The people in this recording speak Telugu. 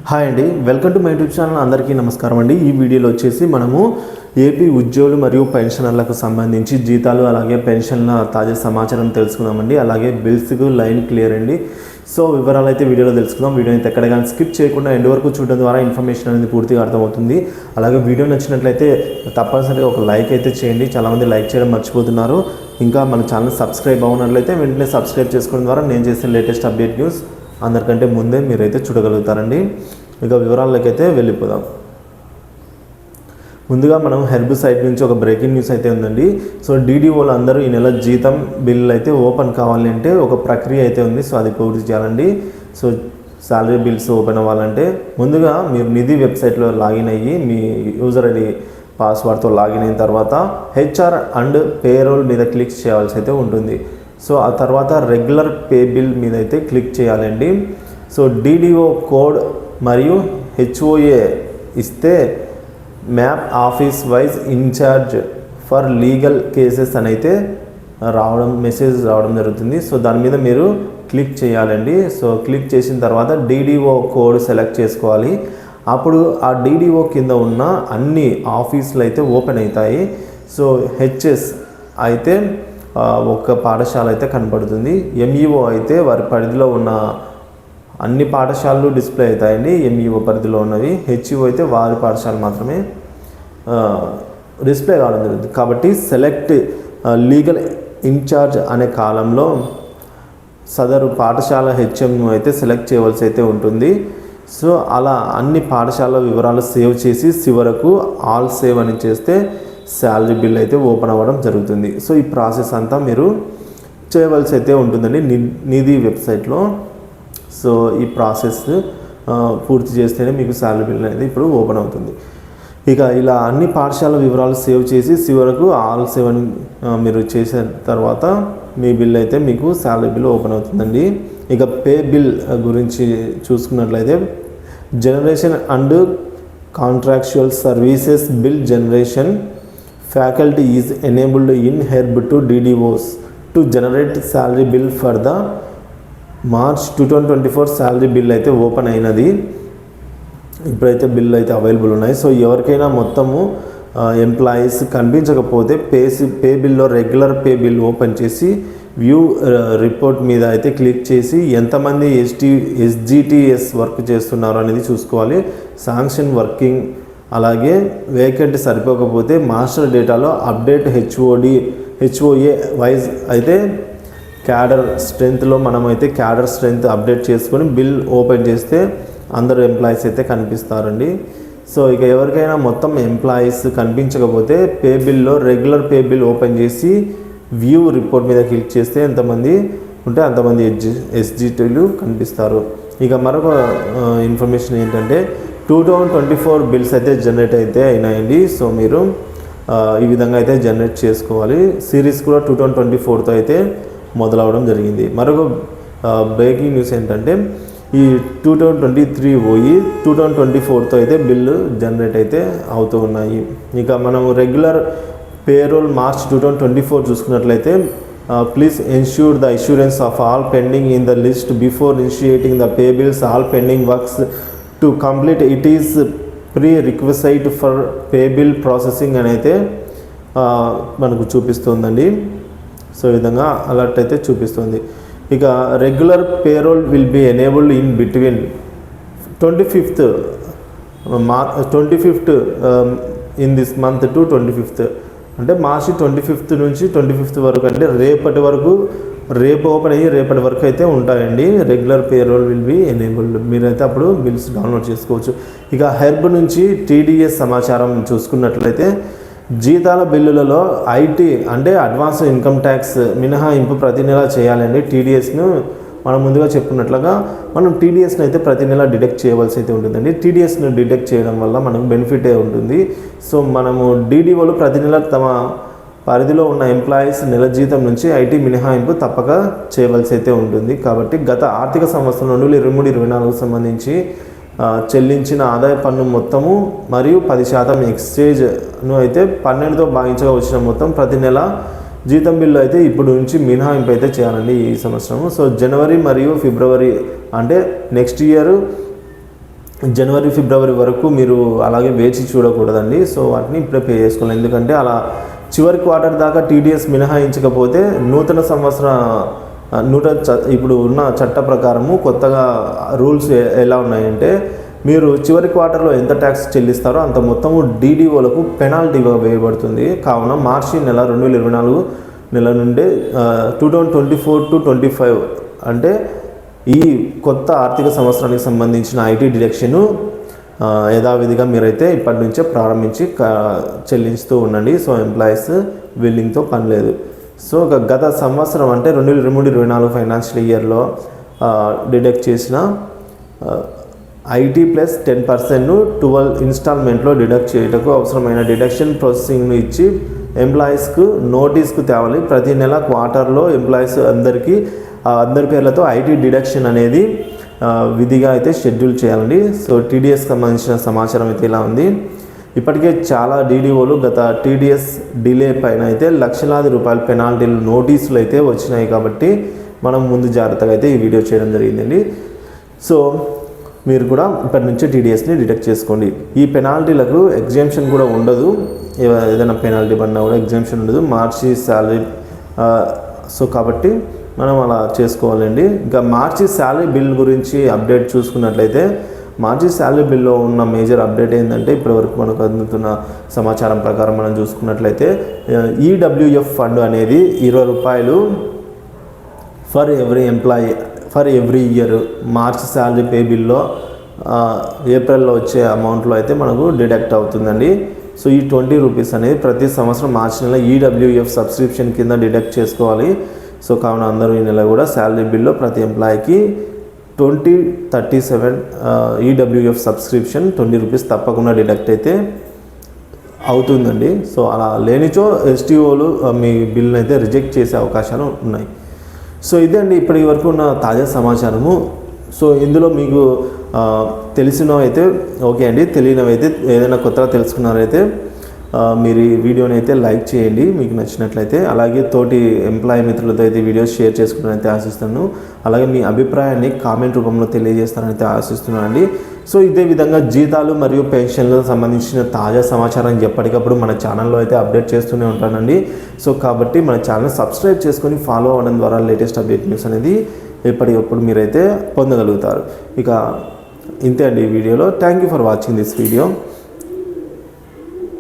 హాయ్ అండి, welcome to my YouTube channel. అందరికీ నమస్కారం అండి. ఈ వీడియోలో వచ్చేసి మనము ఏపీ ఉద్యోగులు మరియు పెన్షనర్లకు సంబంధించి జీతాలు అలాగే పెన్షన్ల తాజా సమాచారం తెలుసుకుందామండి. అలాగే బిల్స్కు లైన్ క్లియర్ అండి. సో వివరాలు అయితే వీడియోలో తెలుసుకుందాం. వీడియో అయితే ఎక్కడ కానీ స్కిప్ చేయకుండా ఎండ్ వరకు చూడడం ద్వారా ఇన్ఫర్మేషన్ అనేది పూర్తిగా అర్థమవుతుంది. అలాగే వీడియో నచ్చినట్లయితే తప్పనిసరిగా ఒక లైక్ అయితే చేయండి. చాలామంది లైక్ చేయడం మర్చిపోతున్నారు. ఇంకా మన ఛానల్ సబ్స్క్రైబ్ అవునట్లయితే వెంటనే సబ్స్క్రైబ్ చేసుకోవడం ద్వారా నేను చేసే లేటెస్ట్ అప్డేట్ న్యూస్ అందరికంటే ముందే మీరైతే చూడగలుగుతారండి. ఇక వివరాలకి అయితే వెళ్ళిపోదాం. ముందుగా మనం హెర్బ్ సైట్ నుంచి ఒక బ్రేకింగ్ న్యూస్ అయితే ఉందండి. సో డీడీఓలు అందరూ ఈ నెల జీతం బిల్లు అయితే ఓపెన్ కావాలి అంటే ఒక ప్రక్రియ అయితే ఉంది. సో అది పూర్తి చేయాలండి. సో శాలరీ బిల్స్ ఓపెన్ అవ్వాలంటే ముందుగా మీరు నిధి వెబ్సైట్లో లాగిన్ అయ్యి మీ యూజర్ ఐడి పాస్వర్డ్తో లాగిన్ అయిన తర్వాత హెచ్ఆర్ అండ్ పేరోల్ మీద క్లిక్ చేయాల్సి అయితే ఉంటుంది. సో ఆ తర్వాత రెగ్యులర్ పే బిల్ మీద అయితే క్లిక్ చేయాలండి. సో డీడీఓ కోడ్ మరియు హెచ్ఓఏ ఇస్తే map office wise incharge for legal cases అని అయితే మెసేజ్ రావడం జరుగుతుంది. సో దాని మీద మీరు క్లిక్ చేయాలండి. సో క్లిక్ చేసిన తర్వాత డీడీఓ కోడ్ సెలెక్ట్ చేసుకోవాలి. అప్పుడు ఆ డీడీఓ కింద ఉన్న అన్ని ఆఫీసులు అయితే ఓపెన్ అవుతాయి. సో హెచ్ఎస్ అయితే ఒక పాఠశాల అయితే కనపడుతుంది. ఎంఈఓ అయితే వారి పరిధిలో ఉన్న అన్ని పాఠశాలలు డిస్ప్లే అవుతాయండి. ఎంఈఓ పరిధిలో ఉన్నవి. హెచ్ఈఓ అయితే వారి పాఠశాల మాత్రమే డిస్ప్లే కావడం జరుగుతుంది. కాబట్టి సెలెక్ట్ లీగల్ ఇన్ఛార్జ్ అనే కాలంలో సదరు పాఠశాల హెచ్ఎంను అయితే సెలెక్ట్ చేయవలసి అయితే ఉంటుంది. సో అలా అన్ని పాఠశాల వివరాలు సేవ్ చేసి చివరకు ఆల్ సేవ్ అని చేస్తే శాలరీ బిల్ అయితే ఓపెన్ అవ్వడం జరుగుతుంది. సో ఈ ప్రాసెస్ అంతా మీరు చేయవలసి అయితే ఉంటుందండి నిధి వెబ్సైట్లో. సో ఈ ప్రాసెస్ పూర్తి చేస్తేనే మీకు శాలరీ బిల్ అనేది ఇప్పుడు ఓపెన్ అవుతుంది. ఇక ఇలా అన్ని పాఠశాల వివరాలు సేవ్ చేసి చివరకు ఆల్ సేవ్ అని మీరు చేసిన తర్వాత మీ బిల్ అయితే మీకు శాలరీ బిల్ ఓపెన్ అవుతుందండి. ఇక పే బిల్ గురించి చూసుకున్నట్లయితే generation and contractual services bill generation faculty is enabled in HERB to DDOs to generate salary bill for the March 2024 salary bill అయితే ఓపెన్ అయినది. ఇప్పుడైతే బిల్ అయితే అవైలబుల్ ఉన్నాయి. సో ఎవరికైనా మొత్తము ఎంప్లాయీస్ కనిపించకపోతే పే బిల్లో రెగ్యులర్ పే బిల్ ఓపెన్ చేసి వ్యూ రిపోర్ట్ మీద అయితే క్లిక్ చేసి ఎంతమంది ఎస్జిటిఎస్ వర్క్ చేస్తున్నారు అనేది చూసుకోవాలి. శాంక్షన్ వర్కింగ్ అలాగే వేకెంట్ సరిపోకపోతే మాస్టర్ డేటాలో అప్డేట్ హెచ్ఓఏ వైజ్ అయితే క్యాడర్ స్ట్రెంత్లో మనమైతే క్యాడర్ స్ట్రెంత్ అప్డేట్ చేసుకొని బిల్ ఓపెన్ చేస్తే అందరు ఎంప్లాయీస్ అయితే కనిపిస్తారండి. సో ఇక ఎవరికైనా మొత్తం ఎంప్లాయీస్ కనిపించకపోతే పే బిల్లో రెగ్యులర్ పే బిల్ ఓపెన్ చేసి వ్యూ రిపోర్ట్ మీద క్లిక్ చేస్తే ఎంతమంది ఉంటే అంతమంది ఎస్జిటీలు కనిపిస్తారు. ఇక మరొక ఇన్ఫర్మేషన్ ఏంటంటే 2024 బిల్స్ అయితే జనరేట్ అయితే అయినాయండి. సో మీరు ఈ విధంగా అయితే జనరేట్ చేసుకోవాలి. సిరీస్ కూడా 2024తో అయితే మొదలవడం జరిగింది. మరొక బ్రేకింగ్ న్యూస్ ఏంటంటే ఈ 2023 పోయి 2024తో అయితే బిల్లు జనరేట్ అయితే అవుతూ ఉన్నాయి. ఇక మనము రెగ్యులర్ పేరోల్ మార్చ్ 2024 చూసుకున్నట్లయితే please ensure the insurance of all pending in the list before initiating the pay bills all pending works to complete it is prerequisite for pay bill processing అని అయితే మనకు చూపిస్తుందండి. సో ఈ విధంగా అలర్ట్ అయితే చూపిస్తుంది. ఇక regular payroll will be enabled in between 25th in this month to 25th అంటే మార్చి 25th నుంచి 25th వరకు అంటే రేపటి వరకు రేపు ఓపెన్ అయ్యి రేపటి వరకు అయితే ఉంటాయండి. Regular payroll will be enabled. మీరైతే అప్పుడు బిల్స్ డౌన్లోడ్ చేసుకోవచ్చు. ఇక హెర్బ్ నుంచి టీడీఎస్ సమాచారం చూసుకున్నట్లయితే జీతాల బిల్లులలో ఐటీ అంటే అడ్వాన్స్ ఇన్కమ్ ట్యాక్స్ మినహాయింపు ప్రతి నెల చేయాలండి. టీడీఎస్ను మనం ముందుగా చెప్పుకున్నట్లుగా మనం టీడీఎస్ని అయితే ప్రతి నెల డిడక్ట్ చేయవలసి అయితే ఉంటుందండి. టీడీఎస్ను డిడక్ట్ చేయడం వల్ల మనకు బెనిఫిటే ఉంటుంది. సో మనము డీడీఓలు ప్రతి నెల తమ పరిధిలో ఉన్న ఎంప్లాయీస్ నెల జీతం నుంచి ఐటీ మినహాయింపు తప్పక చేయవలసి అయితే ఉంటుంది. కాబట్టి గత ఆర్థిక సంవత్సరం 2023-24 సంబంధించి చెల్లించిన ఆదాయ పన్ను మొత్తము మరియు 10% ఎక్స్చేంజ్ను అయితే 12తో భాగించగా వచ్చిన మొత్తం ప్రతి నెల జీతం బిల్లు అయితే ఇప్పుడు నుంచి మినహాయింపు అయితే చేయాలండి ఈ సంవత్సరం. సో జనవరి మరియు ఫిబ్రవరి అంటే నెక్స్ట్ ఇయర్ జనవరి ఫిబ్రవరి వరకు మీరు అలాగే వేచి చూడకూడదండి. సో వాటిని ఇప్పుడే పే చేసుకోవాలి. ఎందుకంటే అలా చివరి క్వార్టర్ దాకా టీడీఎస్ మినహాయించకపోతే నూతన సంవత్సర ఇప్పుడు ఉన్న చట్ట ప్రకారము కొత్తగా రూల్స్ ఎలా ఉన్నాయంటే మీరు చివరి క్వార్టర్లో ఎంత ట్యాక్స్ చెల్లిస్తారో అంత మొత్తము డీడీఓలకు పెనాల్టీ వేయబడుతుంది. కావున మార్చి నెల 2024 నెల నుండే 2024 to 25 అంటే ఈ కొత్త ఆర్థిక సంవత్సరానికి సంబంధించిన ఐటీ డిడక్షన్ యథావిధిగా మీరైతే ఇప్పటి నుంచే ప్రారంభించి చెల్లిస్తూ ఉండండి. సో ఎంప్లాయీస్ బిల్లింగ్తో పని లేదు. సో గత సంవత్సరం అంటే 2023-24 ఫైనాన్షియల్ ఇయర్లో డిడక్ట్ చేసిన ఐటీ ప్లస్ 10% 12 ఇన్స్టాల్మెంట్లో డిడక్ట్ చేయటకు అవసరమైన డిడక్షన్ ప్రాసెసింగ్ను ఇచ్చి ఎంప్లాయీస్కు నోటీస్కు తేవాలి. ప్రతి నెల క్వార్టర్లో ఎంప్లాయీస్ అందరి పేర్లతో ఐటీ డిడక్షన్ అనేది విధిగా అయితే షెడ్యూల్ చేయాలండి. సో టీడీఎస్కి సంబంధించిన సమాచారం అయితే ఇలా ఉంది. ఇప్పటికే చాలా డీడీఓలు గత టీడీఎస్ డిలే పైన అయితే లక్షలాది రూపాయల పెనాల్టీలు నోటీసులు అయితే వచ్చినాయి. కాబట్టి మనం ముందు జాగ్రత్తగా అయితే ఈ వీడియో చేయడం జరిగిందండి. సో మీరు కూడా ఇప్పటి నుంచి టీడీఎస్ని డిడక్ట్ చేసుకోండి. ఈ పెనాల్టీలకు ఎగ్జామ్షన్ కూడా ఉండదు. ఏదైనా పెనాల్టీ పడినా కూడా ఎగ్జామ్షన్ ఉండదు. మార్చి శాలరీ సో కాబట్టి మనం అలా చేసుకోవాలండి. ఇంకా మార్చి శాలరీ బిల్ గురించి అప్డేట్ చూసుకున్నట్లయితే మార్చి శాలరీ బిల్లో ఉన్న మేజర్ అప్డేట్ ఏంటంటే ఇప్పటివరకు మనకు అందుతున్న సమాచారం ప్రకారం మనం చూసుకున్నట్లయితే ఈడబ్ల్యూఎఫ్ ఫండ్ అనేది ₹20 for every employee for every year March salary pay బిల్లో ఏప్రిల్లో వచ్చే అమౌంట్లో అయితే మనకు డిడక్ట్ అవుతుందండి. సో ఈ ₹20 అనేది ప్రతి సంవత్సరం మార్చి నెల ఈడబ్ల్యూఎఫ్ సబ్స్క్రిప్షన్ కింద డిడక్ట్ చేసుకోవాలి. సో కావున అందరూ ఈ నెల కూడా శాలరీ బిల్లో ప్రతి ఎంప్లాయీకి 2037 ఈడబ్ల్యూఎఫ్ సబ్స్క్రిప్షన్ ₹20 తప్పకుండా డిడక్ట్ అయితే అవుతుందండి. సో అలా లేనిచో ఎస్టీఓలు మీ బిల్లును అయితే రిజెక్ట్ చేసే అవకాశాలు ఉన్నాయి. సో ఇదే అండి ఇప్పటి వరకు ఉన్న తాజా సమాచారము. సో ఇందులో మీకు తెలిసినవైతే ఓకే అండి, తెలియనివైతే ఏదైనా కొత్తగా తెలుసుకున్నారైతే మీరు ఈ వీడియోని అయితే లైక్ చేయండి మీకు నచ్చినట్లయితే. అలాగే తోటి ఎంప్లాయీ మిత్రులతో అయితే వీడియోస్ షేర్ చేసుకున్నానైతే ఆశిస్తున్నాను. అలాగే మీ అభిప్రాయాన్ని కామెంట్ రూపంలో తెలియజేస్తానైతే ఆశిస్తున్నాను అండి. సో ఇదే విధంగా జీతాలు మరియు పెన్షన్లకు సంబంధించిన తాజా సమాచారం ఎప్పటికప్పుడు మన ఛానల్లో అయితే అప్డేట్ చేస్తూనే ఉంటానండి. సో కాబట్టి మన ఛానల్ సబ్స్క్రైబ్ చేసుకొని ఫాలో అవ్వడం ద్వారా లేటెస్ట్ అప్డేట్ న్యూస్ అనేది ఎప్పటికప్పుడు మీరైతే పొందగలుగుతారు. ఇక ఇంతే అండి ఈ వీడియోలో. Thank you for watching this video.